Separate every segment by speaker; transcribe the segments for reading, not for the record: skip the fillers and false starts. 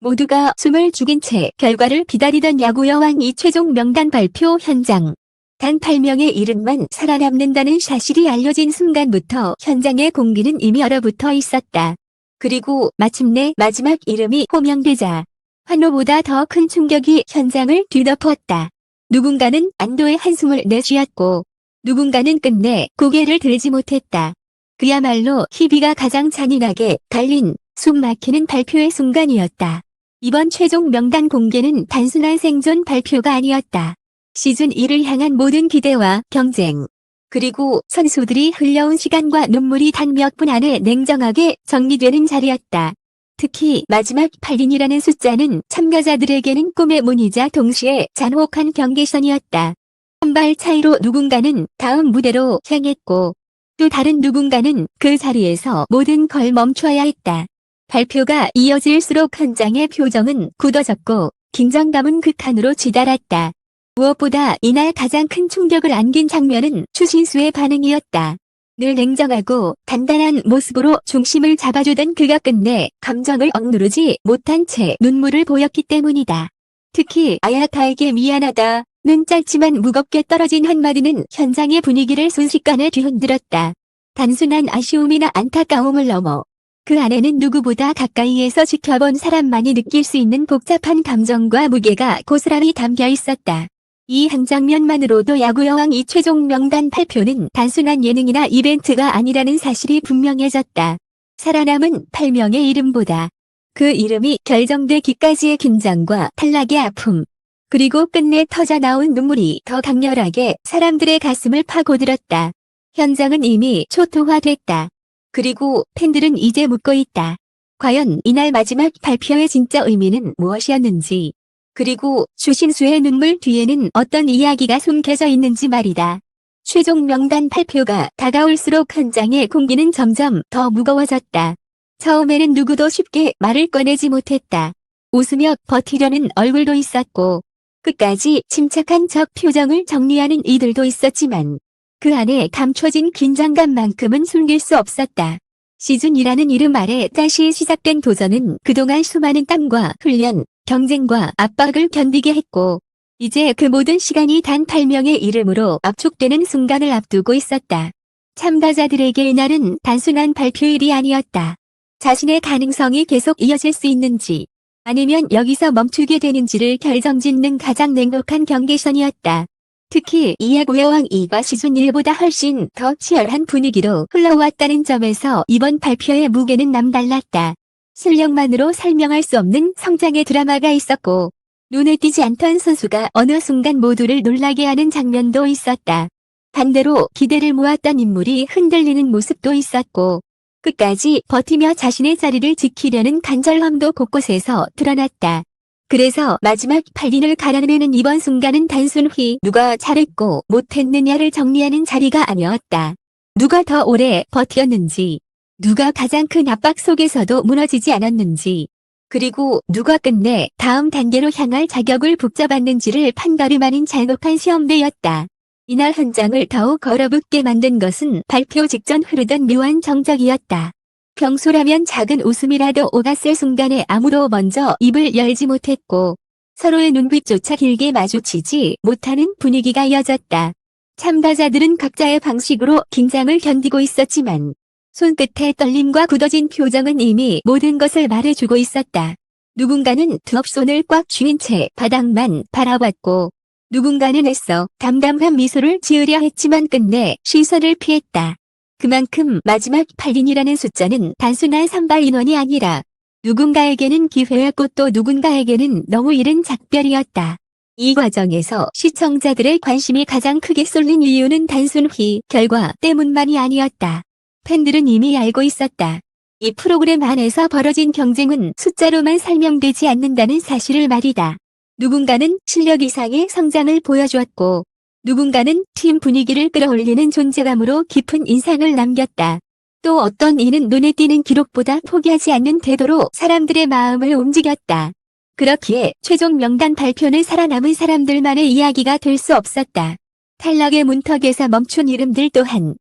Speaker 1: 모두가 숨을 죽인 채 결과를 기다리던 야구 여왕이 최종 명단 발표 현장. 단 8명의 이름만 살아남는다는 사실이 알려진 순간부터 현장의 공기는 이미 얼어붙어 있었다. 그리고 마침내 마지막 이름이 호명되자 환호보다 더 큰 충격이 현장을 뒤덮었다. 누군가는 안도의 한숨을 내쉬었고 누군가는 끝내 고개를 들지 못했다. 그야말로 희비가 가장 잔인하게 달린 숨 막히는 발표의 순간이었다. 이번 최종 명단 공개는 단순한 생존 발표가 아니었다. 시즌 2를 향한 모든 기대와 경쟁, 그리고 선수들이 흘려온 시간과 눈물이 단 몇 분 안에 냉정하게 정리되는 자리였다. 특히 마지막 8인이라는 숫자는 참가자들에게는 꿈의 문이자 동시에 잔혹한 경계선이었다. 한 발 차이로 누군가는 다음 무대로 향했고 또 다른 누군가는 그 자리에서 모든 걸 멈춰야 했다. 발표가 이어질수록 현장의 표정은 굳어졌고 긴장감은 극한으로 치달았다. 무엇보다 이날 가장 큰 충격을 안긴 장면은 추신수의 반응이었다. 늘 냉정하고 단단한 모습으로 중심을 잡아주던 그가 끝내 감정을 억누르지 못한 채 눈물을 보였기 때문이다. 특히 아야타에게 미안하다는 짧지만 무겁게 떨어진 한마디는 현장의 분위기를 순식간에 뒤흔들었다. 단순한 아쉬움이나 안타까움을 넘어 그 안에는 누구보다 가까이에서 지켜본 사람만이 느낄 수 있는 복잡한 감정과 무게가 고스란히 담겨 있었다. 이 한 장면만으로도 야구여왕 최종 명단 발표는 단순한 예능이나 이벤트가 아니라는 사실이 분명해졌다. 살아남은 8명의 이름보다 그 이름이 결정되기까지의 긴장과 탈락의 아픔, 그리고 끝내 터져나온 눈물이 더 강렬하게 사람들의 가슴을 파고들었다. 현장은 이미 초토화됐다. 그리고 팬들은 이제 묻고 있다. 과연 이날 마지막 발표의 진짜 의미는 무엇이었는지, 그리고 추신수의 눈물 뒤에는 어떤 이야기가 숨겨져 있는지 말이다. 최종 명단 발표가 다가올수록 현장의 공기는 점점 더 무거워졌다. 처음에는 누구도 쉽게 말을 꺼내지 못했다. 웃으며 버티려는 얼굴도 있었고 끝까지 침착한 척 표정을 정리하는 이들도 있었지만 그 안에 감춰진 긴장감만큼은 숨길 수 없었다. 시즌이라는 이름 아래 다시 시작된 도전은 그동안 수많은 땀과 훈련, 경쟁과 압박을 견디게 했고 이제 그 모든 시간이 단 8명의 이름으로 압축되는 순간을 앞두고 있었다. 참가자들에게 이날은 단순한 발표일이 아니었다. 자신의 가능성이 계속 이어질 수 있는지 아니면 여기서 멈추게 되는지를 결정짓는 가장 냉혹한 경계선이었다. 특히 이 야구여왕 2가 시즌 1보다 훨씬 더 치열한 분위기로 흘러왔다는 점에서 이번 발표의 무게는 남달랐다. 실력만으로 설명할 수 없는 성장의 드라마가 있었고 눈에 띄지 않던 선수가 어느 순간 모두를 놀라게 하는 장면도 있었다. 반대로 기대를 모았던 인물이 흔들리는 모습도 있었고 끝까지 버티며 자신의 자리를 지키려는 간절함도 곳곳에서 드러났다. 그래서 마지막 8인을 가려내는 이번 순간은 단순히 누가 잘했고 못했느냐를 정리하는 자리가 아니었다. 누가 더 오래 버텼는지, 누가 가장 큰 압박 속에서도 무너지지 않았는지, 그리고 누가 끝내 다음 단계로 향할 자격을 북잡았는지를 판가름하는 잔혹한 시험대였다. 이날 현장을 더욱 얼어붙게 만든 것은 발표 직전 흐르던 묘한 정적이었다. 평소라면 작은 웃음이라도 오갔을 순간에 아무도 먼저 입을 열지 못했고 서로의 눈빛조차 길게 마주치지 못하는 분위기가 이어졌다. 참가자들은 각자의 방식으로 긴장을 견디고 있었지만 손끝의 떨림과 굳어진 표정은 이미 모든 것을 말해주고 있었다. 누군가는 두 손을 꽉 쥐인 채 바닥만 바라봤고 누군가는 애써 담담한 미소를 지으려 했지만 끝내 시선을 피했다. 그만큼 마지막 8인이라는 숫자는 단순한 선발 인원이 아니라 누군가에게는 기회였고 또 누군가에게는 너무 이른 작별이었다. 이 과정에서 시청자들의 관심이 가장 크게 쏠린 이유는 단순히 결과 때문만이 아니었다. 팬들은 이미 알고 있었다. 이 프로그램 안에서 벌어진 경쟁은 숫자로만 설명되지 않는다는 사실을 말이다. 누군가는 실력 이상의 성장을 보여주었고 누군가는 팀 분위기를 끌어올리는 존재감으로 깊은 인상을 남겼다. 또 어떤 이는 눈에 띄는 기록보다 포기하지 않는 태도로 사람들의 마음을 움직였다. 그렇기에 최종 명단 발표는 살아남은 사람들만의 이야기가 될 수 없었다. 탈락의 문턱에서 멈춘 이름들 또한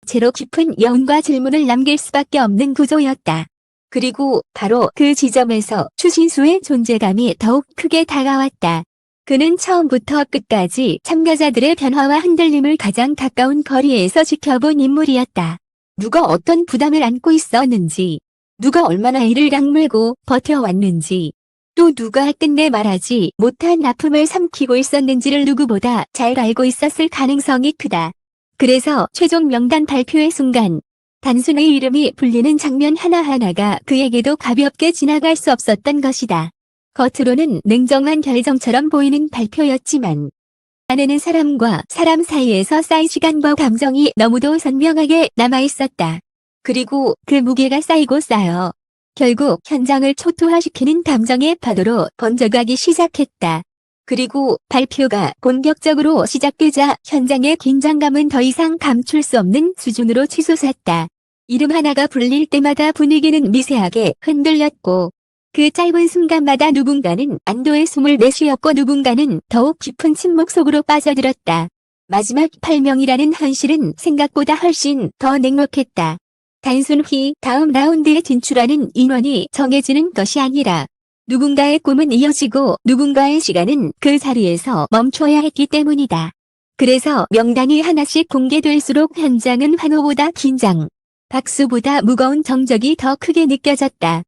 Speaker 1: 채로 깊은 여운과 질문을 남길 수밖에 없는 구조였다. 그리고 바로 그 지점에서 추신수의 존재감이 더욱 크게 다가왔다. 그는 처음부터 끝까지 참가자들의 변화와 흔들림을 가장 가까운 거리에서 지켜본 인물이었다. 누가 어떤 부담을 안고 있었는지, 누가 얼마나 이를 악물고 버텨왔는지, 또 누가 끝내 말하지 못한 아픔을 삼키고 있었는지를 누구보다 잘 알고 있었을 가능성이 크다. 그래서 최종 명단 발표의 순간, 단순히 이름이 불리는 장면 하나하나가 그에게도 가볍게 지나갈 수 없었던 것이다. 겉으로는 냉정한 결정처럼 보이는 발표였지만 안에는 사람과 사람 사이에서 쌓인 시간과 감정이 너무도 선명하게 남아있었다. 그리고 그 무게가 쌓이고 쌓여 결국 현장을 초토화시키는 감정의 파도로 번져가기 시작했다. 그리고 발표가 본격적으로 시작되자 현장의 긴장감은 더 이상 감출 수 없는 수준으로 치솟았다. 이름 하나가 불릴 때마다 분위기는 미세하게 흔들렸고 그 짧은 순간마다 누군가는 안도의 숨을 내쉬었고 누군가는 더욱 깊은 침묵 속으로 빠져들었다. 마지막 8명이라는 현실은 생각보다 훨씬 더 냉혹했다. 단순히 다음 라운드에 진출하는 인원이 정해지는 것이 아니라 누군가의 꿈은 이어지고 누군가의 시간은 그 자리에서 멈춰야 했기 때문이다. 그래서 명단이 하나씩 공개될수록 현장은 환호보다 긴장, 박수보다 무거운 정적이 더 크게 느껴졌다.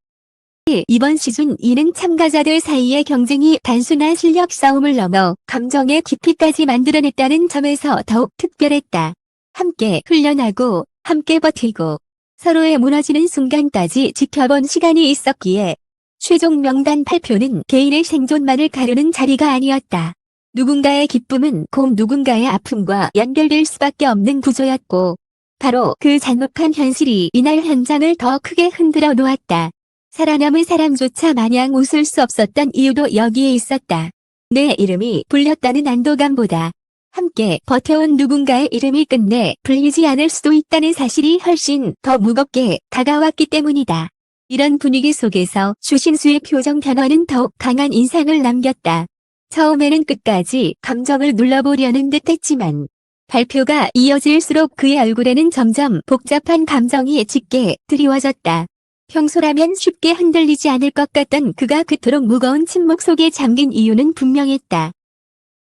Speaker 1: 이번 시즌 2는 참가자들 사이의 경쟁이 단순한 실력 싸움을 넘어 감정의 깊이까지 만들어냈다는 점에서 더욱 특별했다. 함께 훈련하고 함께 버티고 서로의 무너지는 순간까지 지켜본 시간이 있었기에 최종 명단 발표는 개인의 생존만을 가르는 자리가 아니었다. 누군가의 기쁨은 곧 누군가의 아픔과 연결될 수밖에 없는 구조였고 바로 그 잔혹한 현실이 이날 현장을 더 크게 흔들어 놓았다. 살아남은 사람조차 마냥 웃을 수 없었던 이유도 여기에 있었다. 내 이름이 불렸다는 안도감보다 함께 버텨온 누군가의 이름이 끝내 불리지 않을 수도 있다는 사실이 훨씬 더 무겁게 다가왔기 때문이다. 이런 분위기 속에서 추신수의 표정 변화는 더욱 강한 인상을 남겼다. 처음에는 끝까지 감정을 눌러보려는 듯했지만 발표가 이어질수록 그의 얼굴에는 점점 복잡한 감정이 짙게 드리워졌다. 평소라면 쉽게 흔들리지 않을 것 같던 그가 그토록 무거운 침묵 속에 잠긴 이유는 분명했다.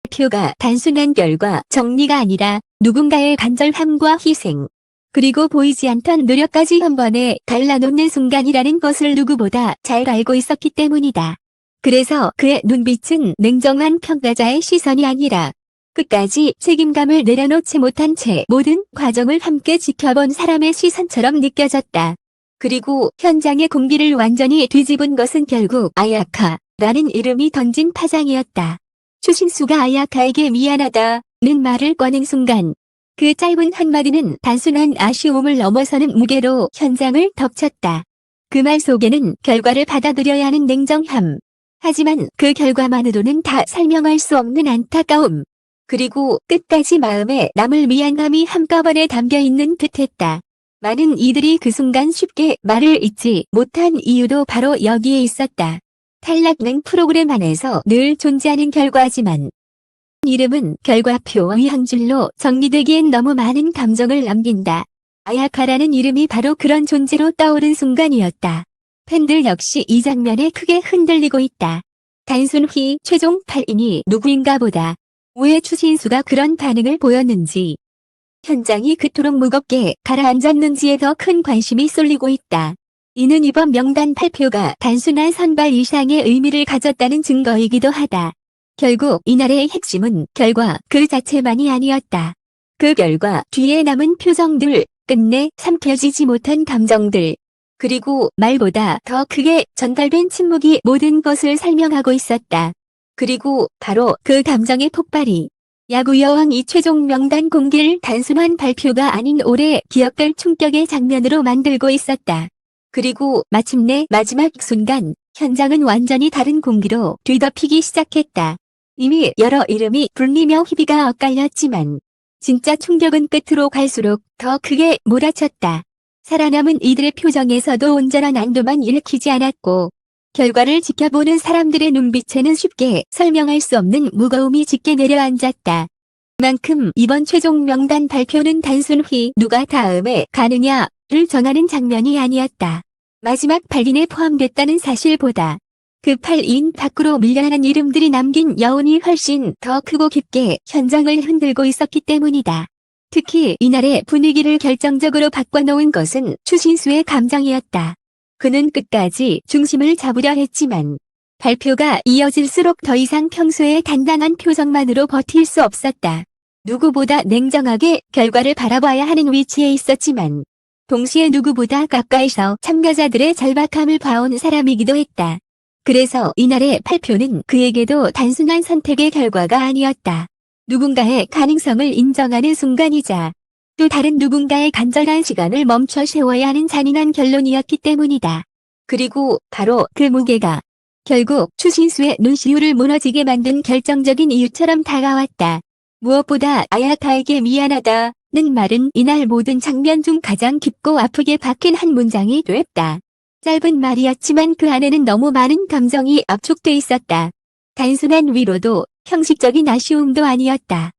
Speaker 1: 발표가 단순한 결과 정리가 아니라 누군가의 간절함과 희생, 그리고 보이지 않던 노력까지 한 번에 갈라놓는 순간이라는 것을 누구보다 잘 알고 있었기 때문이다. 그래서 그의 눈빛은 냉정한 평가자의 시선이 아니라 끝까지 책임감을 내려놓지 못한 채 모든 과정을 함께 지켜본 사람의 시선처럼 느껴졌다. 그리고 현장의 공기를 완전히 뒤집은 것은 결국 아야카라는 이름이 던진 파장이었다. 추신수가 아야카에게 미안하다는 말을 꺼낸 순간 그 짧은 한마디는 단순한 아쉬움을 넘어서는 무게로 현장을 덮쳤다. 그 말 속에는 결과를 받아들여야 하는 냉정함, 하지만 그 결과만으로는 다 설명할 수 없는 안타까움, 그리고 끝까지 마음에 남을 미안함이 한꺼번에 담겨있는 듯했다. 많은 이들이 그 순간 쉽게 말을 잇지 못한 이유도 바로 여기에 있었다. 탈락은 프로그램 안에서 늘 존재하는 결과지만 이름은 결과표의 한 줄로 정리되기엔 너무 많은 감정을 남긴다. 아야카라는 이름이 바로 그런 존재로 떠오른 순간이었다. 팬들 역시 이 장면에 크게 흔들리고 있다. 단순히 최종 8인이 누구인가 보다. 왜 추신수가 그런 반응을 보였는지, 현장이 그토록 무겁게 가라앉았는지에 더 큰 관심이 쏠리고 있다. 이는 이번 명단 발표가 단순한 선발 이상의 의미를 가졌다는 증거이기도 하다. 결국 이날의 핵심은 결과 그 자체만이 아니었다. 그 결과 뒤에 남은 표정들, 끝내 삼켜지지 못한 감정들, 그리고 말보다 더 크게 전달된 침묵이 모든 것을 설명하고 있었다. 그리고 바로 그 감정의 폭발이 야구 여왕이 최종 명단 공개를 단순한 발표가 아닌 오래 기억될 충격의 장면으로 만들고 있었다. 그리고 마침내 마지막 순간 현장은 완전히 다른 공기로 뒤덮이기 시작했다. 이미 여러 이름이 불리며 희비가 엇갈렸지만 진짜 충격은 끝으로 갈수록 더 크게 몰아쳤다. 살아남은 이들의 표정에서도 온전한 안도만 읽히지 않았고 결과를 지켜보는 사람들의 눈빛에는 쉽게 설명할 수 없는 무거움이 짙게 내려앉았다. 그만큼 이번 최종 명단 발표는 단순히 누가 다음에 가느냐를 정하는 장면이 아니었다. 마지막 8인에 포함됐다는 사실보다 그 8인 밖으로 밀려나는 이름들이 남긴 여운이 훨씬 더 크고 깊게 현장을 흔들고 있었기 때문이다. 특히 이날의 분위기를 결정적으로 바꿔놓은 것은 추신수의 감정이었다. 그는 끝까지 중심을 잡으려 했지만 발표가 이어질수록 더 이상 평소의 단단한 표정만으로 버틸 수 없었다. 누구보다 냉정하게 결과를 바라봐야 하는 위치에 있었지만 동시에 누구보다 가까이서 참가자들의 절박함을 봐온 사람이기도 했다. 그래서 이날의 발표는 그에게도 단순한 선택의 결과가 아니었다. 누군가의 가능성을 인정하는 순간이자 또 다른 누군가의 간절한 시간을 멈춰 세워야 하는 잔인한 결론이었기 때문이다. 그리고 바로 그 무게가 결국 추신수의 눈시울을 무너지게 만든 결정적인 이유처럼 다가왔다. 무엇보다 아야카에게 미안하다는 말은 이날 모든 장면 중 가장 깊고 아프게 박힌 한 문장이 됐다. 짧은 말이었지만 그 안에는 너무 많은 감정이 압축돼 있었다. 단순한 위로도 형식적인 아쉬움도 아니었다.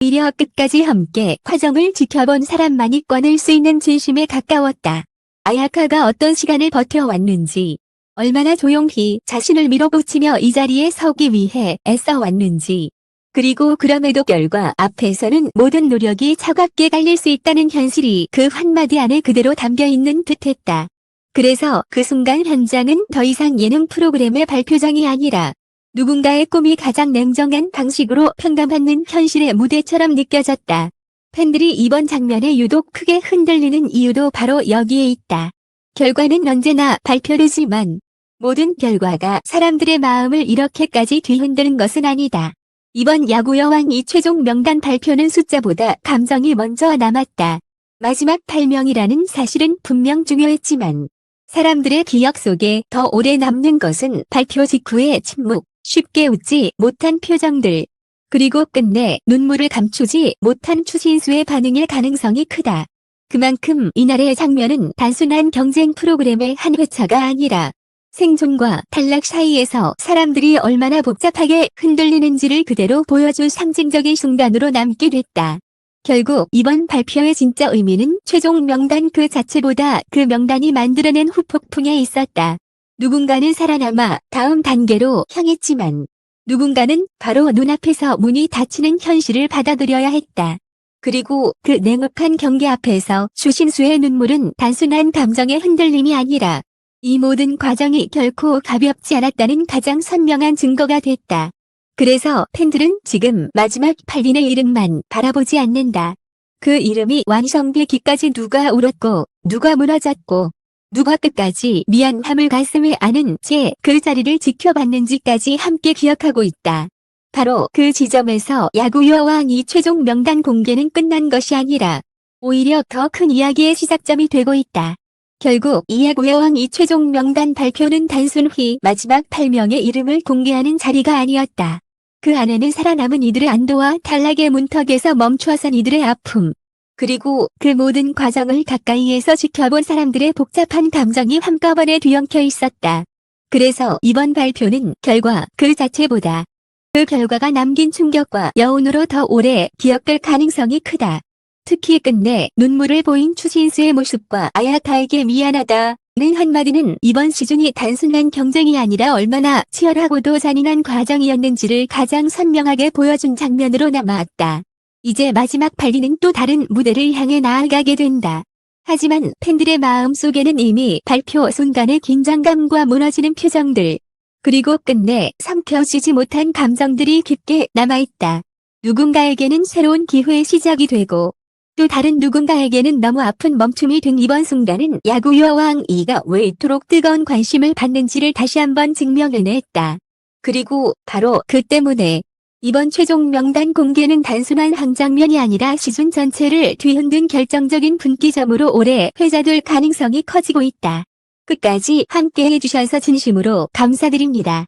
Speaker 1: 오히려 끝까지 함께 과정을 지켜본 사람만이 꺼낼 수 있는 진심에 가까웠다. 아야카가 어떤 시간을 버텨왔는지, 얼마나 조용히 자신을 밀어붙이며 이 자리에 서기 위해 애써왔는지, 그리고 그럼에도 결과 앞에서는 모든 노력이 차갑게 갈릴 수 있다는 현실이 그 한마디 안에 그대로 담겨있는 듯했다. 그래서 그 순간 현장은 더 이상 예능 프로그램의 발표장이 아니라 누군가의 꿈이 가장 냉정한 방식으로 평가받는 현실의 무대처럼 느껴졌다. 팬들이 이번 장면에 유독 크게 흔들리는 이유도 바로 여기에 있다. 결과는 언제나 발표되지만 모든 결과가 사람들의 마음을 이렇게까지 뒤흔드는 것은 아니다. 이번 야구여왕 최종 명단 발표는 숫자보다 감정이 먼저 남았다. 마지막 8명이라는 사실은 분명 중요했지만 사람들의 기억 속에 더 오래 남는 것은 발표 직후의 침묵, 쉽게 웃지 못한 표정들, 그리고 끝내 눈물을 감추지 못한 추신수의 반응일 가능성이 크다. 그만큼 이날의 장면은 단순한 경쟁 프로그램의 한 회차가 아니라 생존과 탈락 사이에서 사람들이 얼마나 복잡하게 흔들리는지를 그대로 보여줄 상징적인 순간으로 남게 됐다. 결국 이번 발표의 진짜 의미는 최종 명단 그 자체보다 그 명단이 만들어낸 후폭풍에 있었다. 누군가는 살아남아 다음 단계로 향했지만 누군가는 바로 눈앞에서 문이 닫히는 현실을 받아들여야 했다. 그리고 그 냉혹한 경계 앞에서 추신수의 눈물은 단순한 감정의 흔들림이 아니라 이 모든 과정이 결코 가볍지 않았다는 가장 선명한 증거가 됐다. 그래서 팬들은 지금 마지막 8인의 이름만 바라보지 않는다. 그 이름이 완성되기까지 누가 울었고, 누가 무너졌고, 누가 끝까지 미안함을 가슴에 안은 채 그 자리를 지켜봤는지까지 함께 기억하고 있다. 바로 그 지점에서 야구여왕 최종 명단 공개는 끝난 것이 아니라 오히려 더 큰 이야기의 시작점이 되고 있다. 결국 이 야구여왕 최종 명단 발표는 단순히 마지막 8명의 이름을 공개하는 자리가 아니었다. 그 안에는 살아남은 이들의 안도와 탈락의 문턱에서 멈춰선 이들의 아픔, 그리고 그 모든 과정을 가까이에서 지켜본 사람들의 복잡한 감정이 한꺼번에 뒤엉켜 있었다. 그래서 이번 발표는 결과 그 자체보다 그 결과가 남긴 충격과 여운으로 더 오래 기억될 가능성이 크다. 특히 끝내 눈물을 보인 추신수의 모습과 아야카에게 미안하다는 한마디는 이번 시즌이 단순한 경쟁이 아니라 얼마나 치열하고도 잔인한 과정이었는지를 가장 선명하게 보여준 장면으로 남아왔다. 이제 마지막 8인은 또 다른 무대를 향해 나아가게 된다. 하지만 팬들의 마음 속에는 이미 발표 순간의 긴장감과 무너지는 표정들, 그리고 끝내 삼켜지지 못한 감정들이 깊게 남아있다. 누군가에게는 새로운 기회의 시작이 되고 또 다른 누군가에게는 너무 아픈 멈춤이 된 이번 순간은 야구여왕 2가 왜 이토록 뜨거운 관심을 받는지를 다시 한번 증명해냈다. 그리고 바로 그 때문에 이번 최종 명단 공개는 단순한 한 장면이 아니라 시즌 전체를 뒤흔든 결정적인 분기점으로 오래 회자될 가능성이 커지고 있다. 끝까지 함께 해주셔서 진심으로 감사드립니다.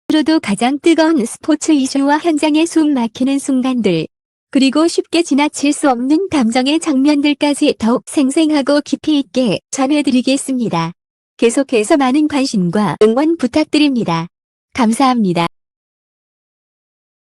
Speaker 1: 앞으로도 가장 뜨거운 스포츠 이슈와 현장의 숨 막히는 순간들, 그리고 쉽게 지나칠 수 없는 감정의 장면들까지 더욱 생생하고 깊이 있게 전해드리겠습니다. 계속해서 많은 관심과 응원 부탁드립니다. 감사합니다.